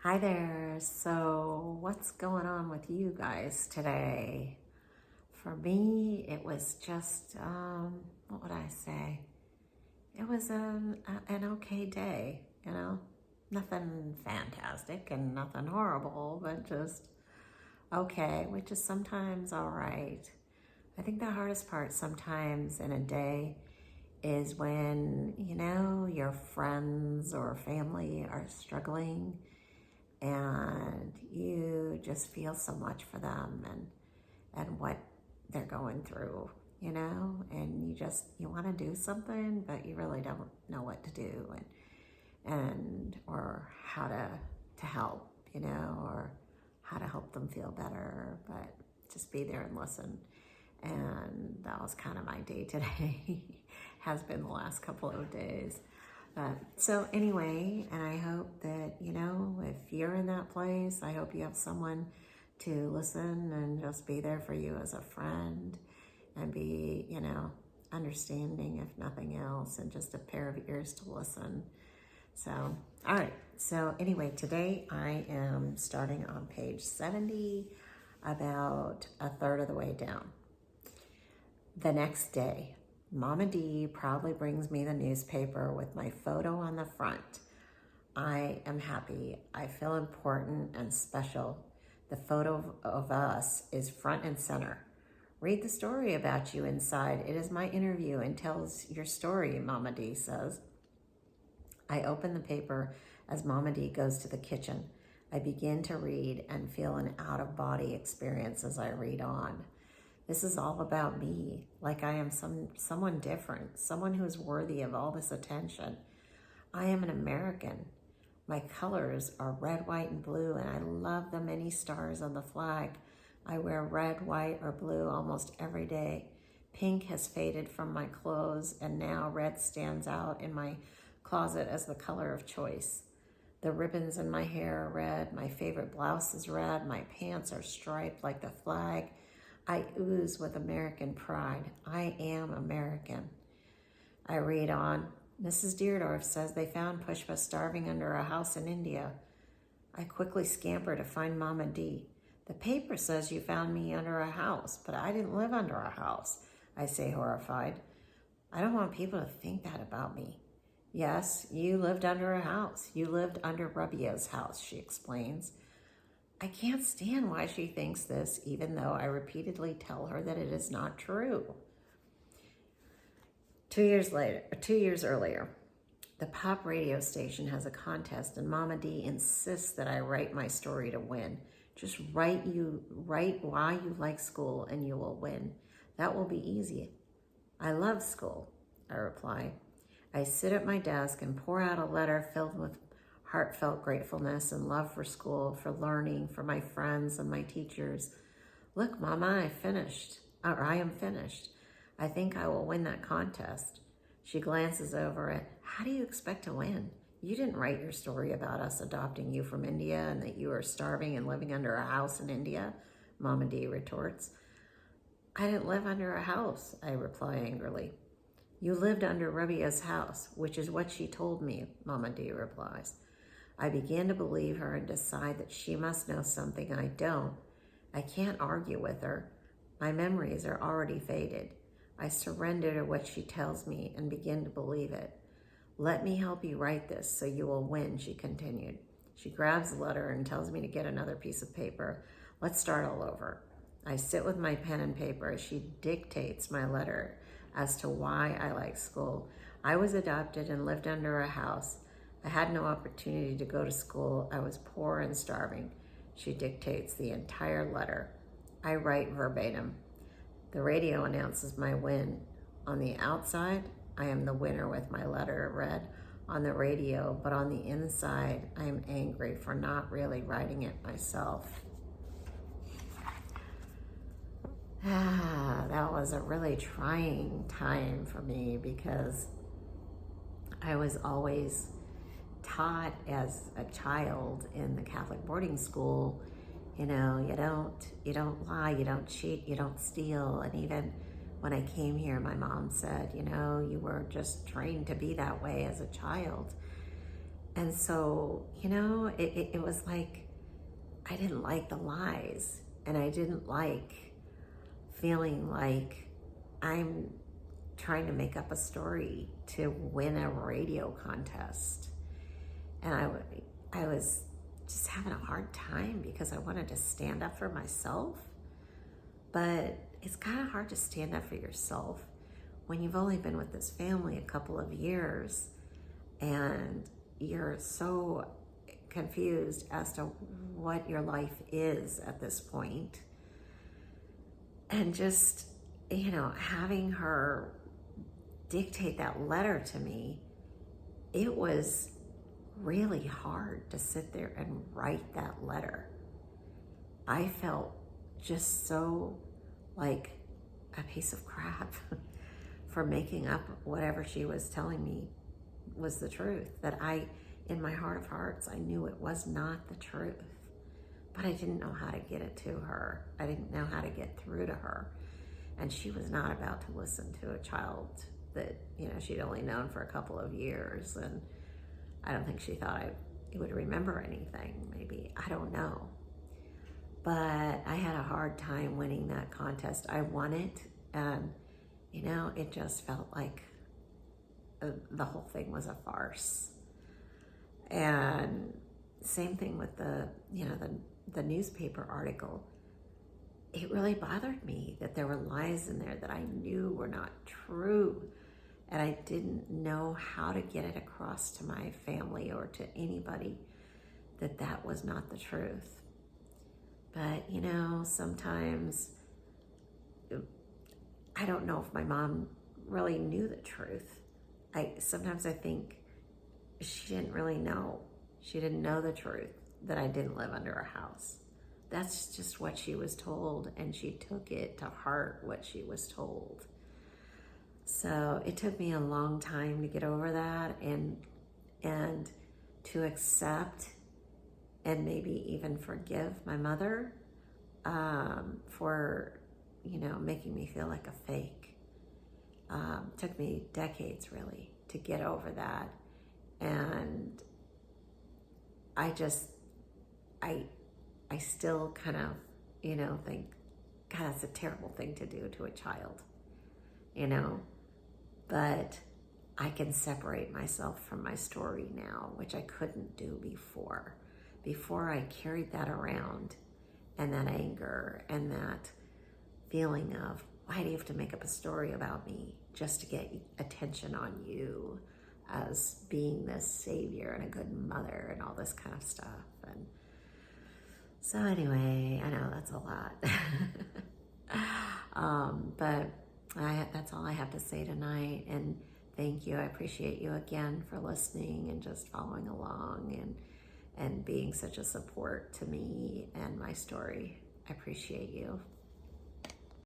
Hi there. So, what's going on with you guys today? For me, it was just, what would I say? It was an okay day, Nothing fantastic and nothing horrible, but just okay, which is sometimes all right. I think the hardest part sometimes in a day is when, your friends or family are struggling and you just feel so much for them and what they're going through, and you want to do something, but you really don't know what to do and or how to help, or how to help them feel better, but just be there and listen. And that was kind of my day today. Has been the last couple of days. So anyway, and I hope that, if you're in that place, I hope you have someone to listen and just be there for you as a friend and be, understanding if nothing else, and just a pair of ears to listen. So, all right. So anyway, today I am starting on page 70, about a third of the way down. The next day, Mama D proudly brings me the newspaper with my photo on the front. I am happy. I feel important and special. The photo of us is front and center. Read the story about you inside. It is my interview and tells your story, Mama D says. I open the paper as Mama D goes to the kitchen. I begin to read and feel an out-of-body experience as I read on. This is all about me, like I am someone different, someone who is worthy of all this attention. I am an American. My colors are red, white, and blue, and I love the many stars on the flag. I wear red, white, or blue almost every day. Pink has faded from my clothes, and now red stands out in my closet as the color of choice. The ribbons in my hair are red. My favorite blouse is red. My pants are striped like the flag. I ooze with American pride. I am American. I read on. Mrs. Deardorff says they found Pushpa starving under a house in India. I quickly scamper to find Mama D. The paper says you found me under a house, but I didn't live under a house, I say, horrified. I don't want people to think that about me. Yes, you lived under a house. You lived under Rubia's house, she explains. I can't stand why she thinks this, even though I repeatedly tell her that it is not true. 2 years earlier, the pop radio station has a contest, and Mama D insists that I write my story to win. Just write why you like school and you will win. That will be easy. I love school, I reply. I sit at my desk and pour out a letter filled with heartfelt gratefulness and love for school, for learning, for my friends and my teachers. Look, Mama, I am finished. I think I will win that contest. She glances over it. How do you expect to win? You didn't write your story about us adopting you from India and that you are starving and living under a house in India, Mama D retorts. I didn't live under a house, I reply angrily. You lived under Rubia's house, which is what she told me, Mama D replies. I begin to believe her and decide that she must know something I don't. I can't argue with her. My memories are already faded. I surrender to what she tells me and begin to believe it. Let me help you write this so you will win, she continued. She grabs the letter and tells me to get another piece of paper. Let's start all over. I sit with my pen and paper as she dictates my letter as to why I like school. I was adopted and lived under a house. I had no opportunity to go to school. I was poor and starving. She dictates the entire letter. I write verbatim. The radio announces my win. On the outside, I am the winner with my letter read on the radio, but on the inside, I am angry for not really writing it myself. That was a really trying time for me because I was always taught as a child in the Catholic boarding school, you don't lie, you don't cheat, you don't steal. And even when I came here, my mom said, you were just trained to be that way as a child. And so, it was like, I didn't like the lies, and I didn't like feeling like I'm trying to make up a story to win a radio contest. And I was just having a hard time because I wanted to stand up for myself. But it's kind of hard to stand up for yourself when you've only been with this family a couple of years and you're so confused as to what your life is at this point. And just, having her dictate that letter to me, it was really hard to sit there and write that letter. I felt just so like a piece of crap for making up whatever she was telling me was the truth. That in my heart of hearts, I knew it was not the truth, but I didn't know how to get it to her. I didn't know how to get through to her. And she was not about to listen to a child that, she'd only known for a couple of years. And I don't think she thought I would remember anything, maybe. I don't know. But I had a hard time winning that contest. I won it, and, it just felt like the whole thing was a farce. And same thing with the newspaper article. It really bothered me that there were lies in there that I knew were not true. And I didn't know how to get it across to my family or to anybody that was not the truth. But, sometimes I don't know if my mom really knew the truth. Sometimes I think she didn't really know. She didn't know the truth, that I didn't live under a house. That's just what she was told, and she took it to heart, what she was told. So it took me a long time to get over that and to accept and maybe even forgive my mother for, making me feel like a fake. Took me decades, really, to get over that. And I still kind of, think, God, that's a terrible thing to do to a child, But I can separate myself from my story now, which I couldn't do before. Before, I carried that around, and that anger and that feeling of, why do you have to make up a story about me just to get attention on you as being this savior and a good mother and all this kind of stuff. And so anyway, I know that's a lot. But that's all I have to say tonight. And thank you. I appreciate you again for listening and just following along and being such a support to me and my story. I appreciate you.